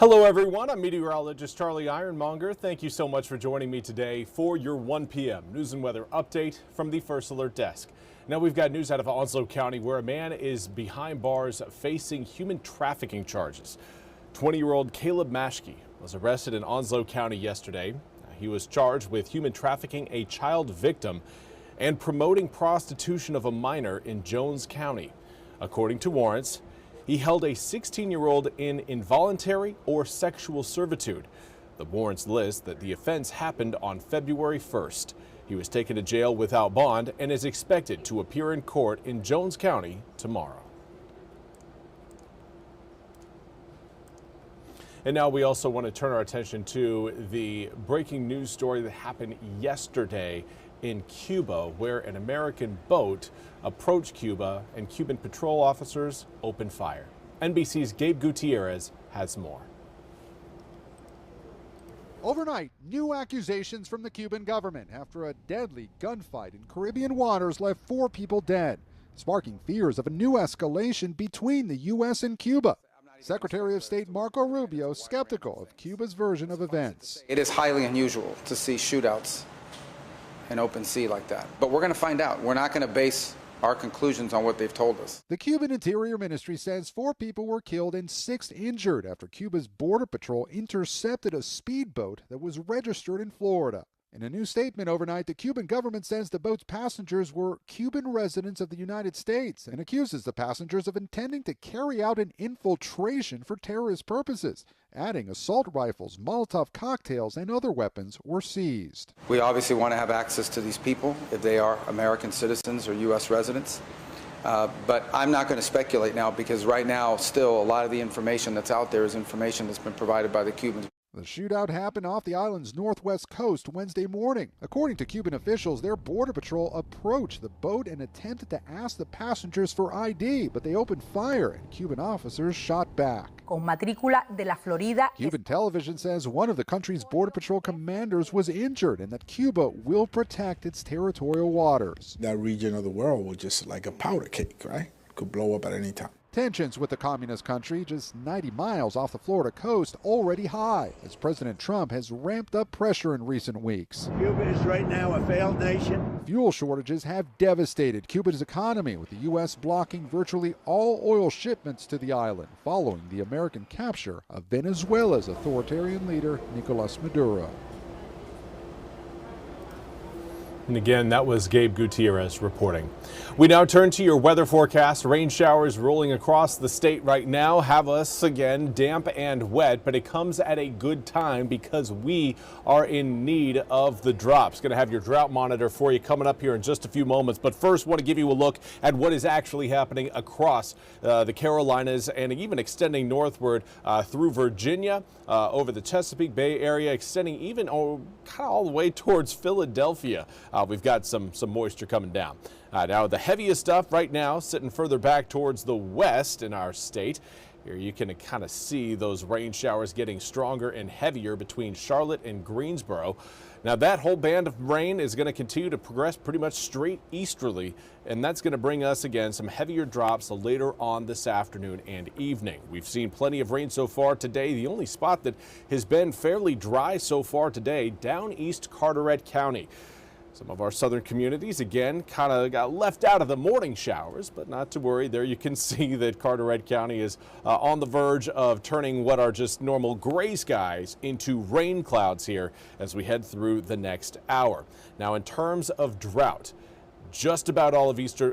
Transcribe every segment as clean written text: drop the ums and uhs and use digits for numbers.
Hello everyone, I'm meteorologist Charlie Ironmonger. Thank you so much for joining me today for your 1 p.m. news and weather update from the First Alert Desk. Now we've got news out of Onslow County where a man is behind bars facing human trafficking charges. 20-year-old Caleb Maschke was arrested in Onslow County yesterday. He was charged with human trafficking a child victim and promoting prostitution of a minor in Jones County. According to warrants, he held a 16-year-old in involuntary or sexual servitude. The warrants list that the offense happened on February 1st. He was taken to jail without bond and is expected to appear in court in Jones County tomorrow. And now we also want to turn our attention to the breaking news story that happened yesterday in Cuba, where an American boat approached Cuba and Cuban patrol officers opened fire. NBC's Gabe Gutierrez has more. Overnight, new accusations from the Cuban government after a deadly gunfight in Caribbean waters left 4 people dead, sparking fears of a new escalation between the U.S. and Cuba. Secretary of State Marco Rubio skeptical of Cuba's version of events. It is highly unusual to see shootouts in open sea like that. But we're going to find out. We're not going to base our conclusions on what they've told us. The Cuban Interior Ministry says 4 people were killed and 6 injured after Cuba's Border Patrol intercepted a speedboat that was registered in Florida. In a new statement overnight, the Cuban government says the boat's passengers were Cuban residents of the United States and accuses the passengers of intending to carry out an infiltration for terrorist purposes. Adding assault rifles, Molotov cocktails, and other weapons were seized. We obviously want to have access to these people if they are American citizens or U.S. residents. But I'm not going to speculate now because right now still a lot of the information that's out there is information that's been provided by the Cubans. The shootout happened off the island's northwest coast Wednesday morning. According to Cuban officials, their border patrol approached the boat and attempted to ask the passengers for ID, but they opened fire and Cuban officers shot back. Con matrícula de la Florida. Cuban television says one of the country's border patrol commanders was injured and that Cuba will protect its territorial waters. That region of the world was just like a powder cake, right? Could blow up at any time. Tensions with the communist country just 90 miles off the Florida coast already high as President Trump has ramped up pressure in recent weeks. Cuba is right now a failed nation. Fuel shortages have devastated Cuba's economy, with the U.S. blocking virtually all oil shipments to the island following the American capture of Venezuela's authoritarian leader, Nicolas Maduro. And again, that was Gabe Gutierrez reporting. We now turn to your weather forecast. Rain showers rolling across the state right now have us again damp and wet, but it comes at a good time because we are in need of the drops. Going to have your drought monitor for you coming up here in just a few moments. But first, want to give you a look at what is actually happening across the Carolinas and even extending northward through Virginia, over the Chesapeake Bay area, extending even kind of all the way towards Philadelphia. We've got some moisture coming down. Now the heaviest stuff right now sitting further back towards the west in our state. Here you can kind of see those rain showers getting stronger and heavier between Charlotte and Greensboro. Now that whole band of rain is going to continue to progress pretty much straight easterly, and that's going to bring us again some heavier drops later on this afternoon and evening. We've seen plenty of rain so far today. The only spot that has been fairly dry so far today, down east Carteret County. Some of our southern communities, again, kind of got left out of the morning showers, but not to worry. There you can see that Carteret County is on the verge of turning what are just normal gray skies into rain clouds here as we head through the next hour. Now, in terms of drought, just about all of eastern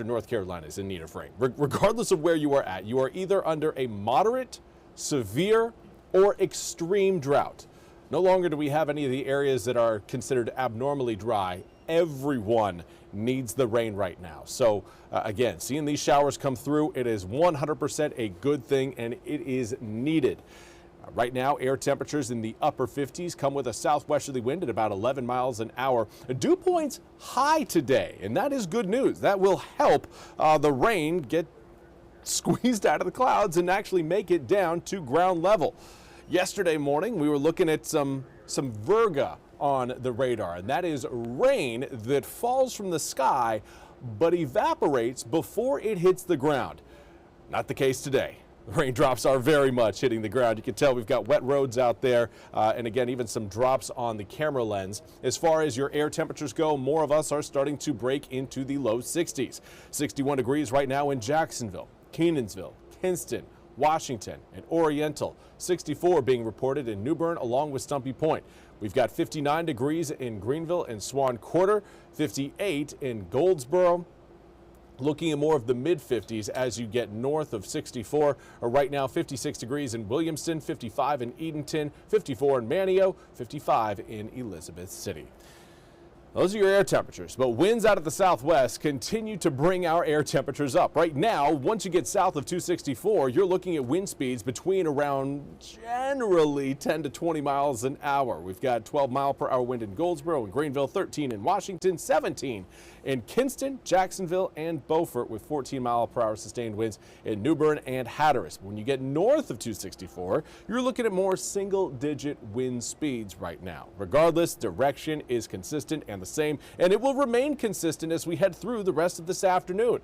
North Carolina is in need of rain. Regardless of where you are at, you are either under a moderate, severe, or extreme drought. No longer do we have any of the areas that are considered abnormally dry. Everyone needs the rain right now. So again, seeing these showers come through, it is 100% a good thing and it is needed. Right now, air temperatures in the upper 50s come with a southwesterly wind at about 11 miles an hour. Dew points high today, and that is good news. That will help the rain get squeezed out of the clouds and actually make it down to ground level. Yesterday morning, we were looking at some virga on the radar, and that is rain that falls from the sky but evaporates before it hits the ground. Not the case today. The raindrops are very much hitting the ground. You can tell we've got wet roads out there, and again, even some drops on the camera lens. As far as your air temperatures go, more of us are starting to break into the low 60s. 61 degrees right now in Jacksonville, Kenansville, Kinston, Washington, and Oriental. 64 being reported in New Bern along with Stumpy Point. We've got 59 degrees in Greenville and Swan Quarter, 58 in Goldsboro. Looking at more of the mid-50s as you get north of 64. Right now, 56 degrees in Williamston, 55 in Edenton, 54 in Manteo, 55 in Elizabeth City. Those are your air temperatures, but winds out of the southwest continue to bring our air temperatures up. Right now, once you get south of 264, you're looking at wind speeds between around generally 10 to 20 miles an hour. We've got 12-mile-per-hour wind in Goldsboro and Greenville, 13 in Washington, 17 in Kinston, Jacksonville, and Beaufort, with 14-mile-per-hour sustained winds in New Bern and Hatteras. When you get north of 264, you're looking at more single-digit wind speeds right now. Regardless, direction is consistent and the same, and it will remain consistent as we head through the rest of this afternoon.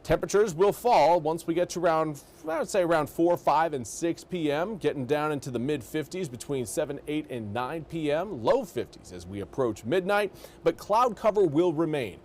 Temperatures will fall once we get to around, I would say around 4, 5, and 6 p.m., getting down into the mid-50s between 7, 8, and 9 p.m., low 50s as we approach midnight, but cloud cover will remain.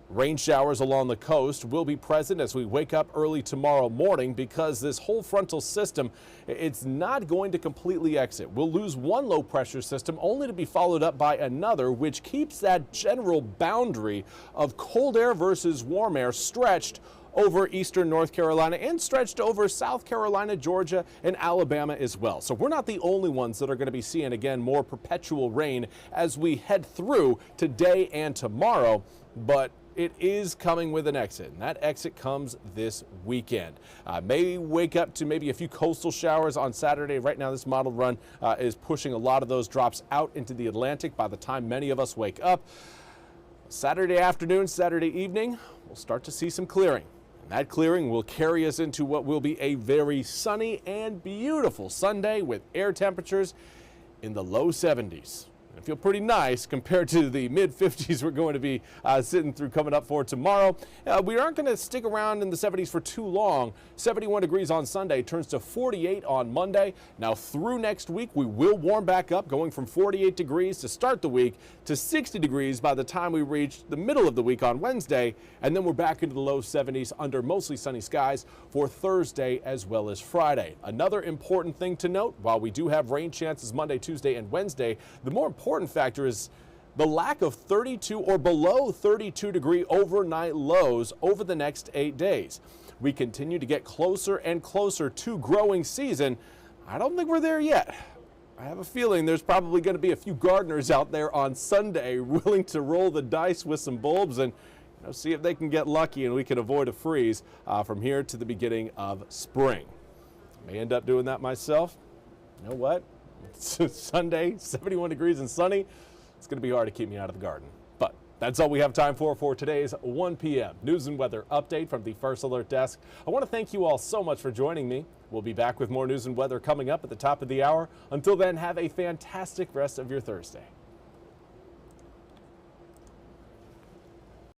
Rain showers along the coast will be present as we wake up early tomorrow morning because this whole frontal system, it's not going to completely exit. We'll lose one low pressure system only to be followed up by another, which keeps that general boundary of cold air versus warm air stretched over eastern North Carolina and stretched over South Carolina, Georgia, and Alabama as well. So we're not the only ones that are going to be seeing, again, more perpetual rain as we head through today and tomorrow, but it is coming with an exit, and that exit comes this weekend. May wake up to maybe a few coastal showers on Saturday. Right now, this model run is pushing a lot of those drops out into the Atlantic by the time many of us wake up. Saturday afternoon, Saturday evening, we'll start to see some clearing. And that clearing will carry us into what will be a very sunny and beautiful Sunday with air temperatures in the low 70s. It'll feel pretty nice compared to the mid-50s we're going to be sitting through coming up for tomorrow. We aren't going to stick around in the 70s for too long. 71 degrees on Sunday turns to 48 on Monday. Now through next week, we will warm back up, going from 48 degrees to start the week to 60 degrees by the time we reach the middle of the week on Wednesday. And then we're back into the low 70s under mostly sunny skies for Thursday as well as Friday. Another important thing to note, while we do have rain chances Monday, Tuesday, and Wednesday, the more important factor is the lack of 32 or below 32 degree overnight lows over the next 8 days. We continue to get closer and closer to growing season. I don't think we're there yet. I have a feeling there's probably going to be a few gardeners out there on Sunday willing to roll the dice with some bulbs and see if they can get lucky and we can avoid a freeze from here to the beginning of spring. I may end up doing that myself. You know what? It's Sunday, 71 degrees and sunny. It's going to be hard to keep me out of the garden. But that's all we have time for today's 1 p.m. news and weather update from the First Alert Desk. I want to thank you all so much for joining me. We'll be back with more news and weather coming up at the top of the hour. Until then, have a fantastic rest of your Thursday.